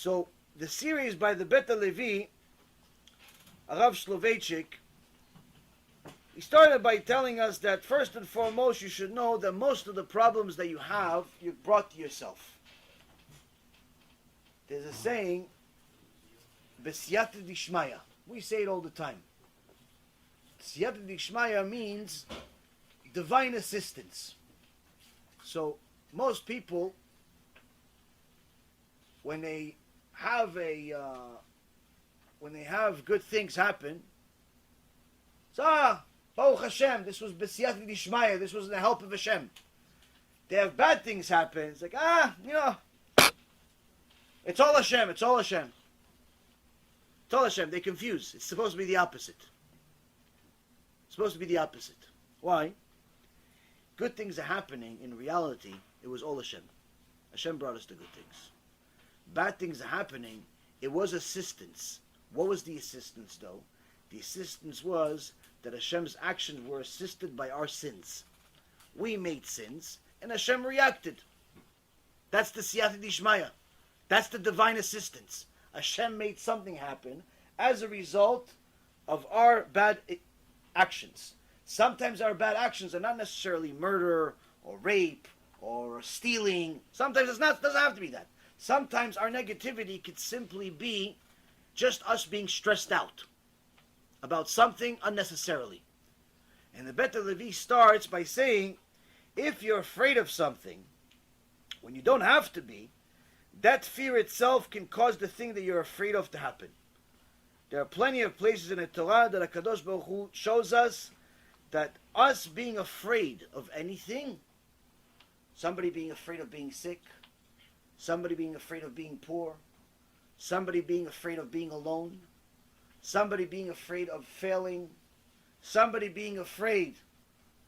So the series by the Beta Levi, Rav Soloveitchik, he started by telling us that first and foremost you should know that most of the problems that you have, you've brought to yourself. There's a saying, B'siyata dishmaya. We say it all the time. Siyata dishmaya means divine assistance. So most people, when they have good things happen, so Baruch Hashem, this was b'siyata dishmaya, this was the help of Hashem. They have bad things happen. It's like, it's all Hashem, it's all Hashem. It's all Hashem. They confuse. It's supposed to be the opposite. It's supposed to be the opposite. Why? Good things are happening. In reality, it was all Hashem. Hashem brought us the good things. Bad things are happening. It was assistance. What was the assistance, though? The assistance was that Hashem's actions were assisted by our sins. We made sins, and Hashem reacted. That's the siyata dishmaya. That's the divine assistance. Hashem made something happen as a result of our bad actions. Sometimes our bad actions are not necessarily murder or rape or stealing. Sometimes it doesn't have to be that. Sometimes our negativity could simply be just us being stressed out about something unnecessarily. And the Beta Levi starts by saying, if you're afraid of something, when you don't have to be, that fear itself can cause the thing that you're afraid of to happen. There are plenty of places in the Torah that HaKadosh Baruch Hu shows us that us being afraid of anything, somebody being afraid of being sick, somebody being afraid of being poor, somebody being afraid of being alone, somebody being afraid of failing, somebody being afraid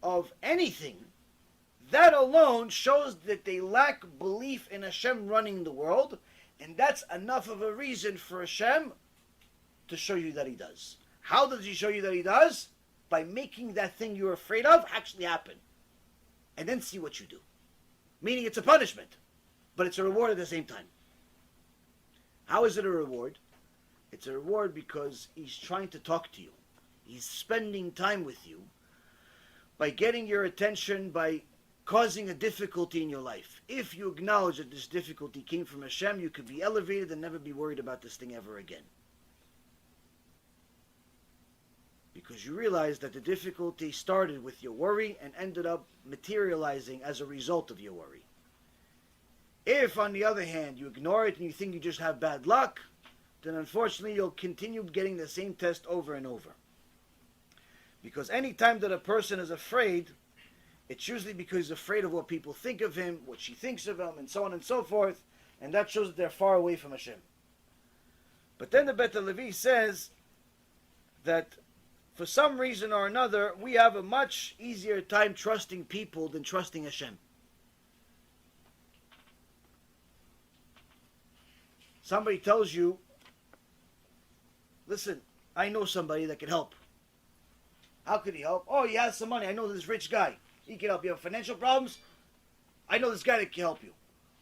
of anything, that alone shows that they lack belief in Hashem running the world, and that's enough of a reason for Hashem to show you that He does. How does He show you that He does? By making that thing you're afraid of actually happen. And then see what you do. Meaning it's a punishment, but it's a reward at the same time. How is it a reward? It's a reward because He's trying to talk to you. He's spending time with you by getting your attention, by causing a difficulty in your life. If you acknowledge that this difficulty came from Hashem, you could be elevated and never be worried about this thing ever again. Because you realize that the difficulty started with your worry and ended up materializing as a result of your worry. If, on the other hand, you ignore it and you think you just have bad luck, then unfortunately you'll continue getting the same test over and over. Because any time that a person is afraid, it's usually because he's afraid of what people think of him, what she thinks of him, and so on and so forth, and that shows that they're far away from Hashem. But then the Beta Levi says that for some reason or another, we have a much easier time trusting people than trusting Hashem. Somebody tells you, listen, I know somebody that can help. How could he help? Oh, he has some money. I know this rich guy. He can help you. Have financial problems? I know this guy that can help you.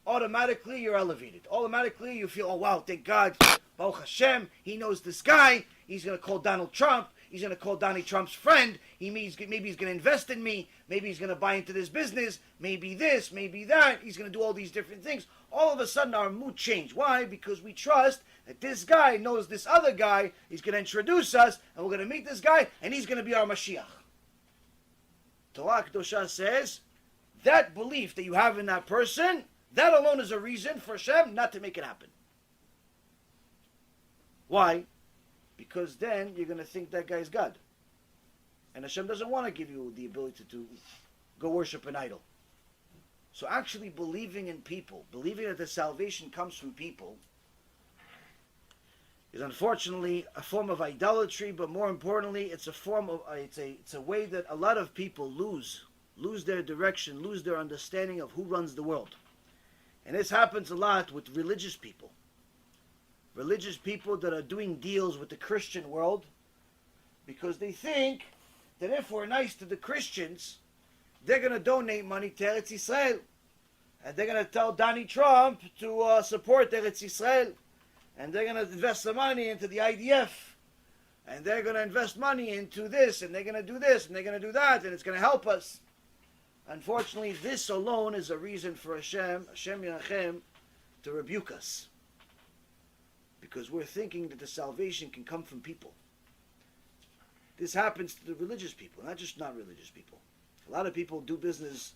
Automatically, you're elevated. Automatically, you feel, oh wow, thank God. Baruch Hashem, he knows this guy. He's going to call Donald Trump. He's going to call Donald Trump's friend. Maybe he's going to invest in me. Maybe he's going to buy into this business. Maybe this, maybe that. He's going to do all these different things. All of a sudden, our mood changed. Why? Because we trust that this guy knows this other guy. He's going to introduce us, and we're going to meet this guy, and he's going to be our Mashiach. Torah Kedosha says, that belief that you have in that person, that alone is a reason for Hashem not to make it happen. Why? Because then you're going to think that guy's God. And Hashem doesn't want to give you the ability to go worship an idol. So actually believing in people, believing that the salvation comes from people, is unfortunately a form of idolatry, but more importantly, it's a form of it's a way that a lot of people lose their direction, lose their understanding of who runs the world. And this happens a lot with religious people. Religious people that are doing deals with the Christian world because they think that if we're nice to the Christians, they're going to donate money to Eretz Yisrael. And they're going to tell Donald Trump to support Eretz Yisrael. and they're going to invest the money into the IDF, and they're going to invest money into this, and they're going to do this, and they're going to do that, and it's going to help us. Unfortunately, this alone is a reason for Hashem Yachem, to rebuke us. Because we're thinking that the salvation can come from people. This happens to the religious people, not just non-religious people. A lot of people do business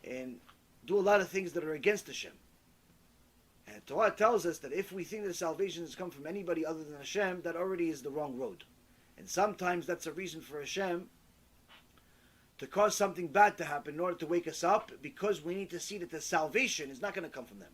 and do a lot of things that are against Hashem. And Torah tells us that if we think that salvation has come from anybody other than Hashem, that already is the wrong road. And sometimes that's a reason for Hashem to cause something bad to happen in order to wake us up, because we need to see that the salvation is not going to come from them.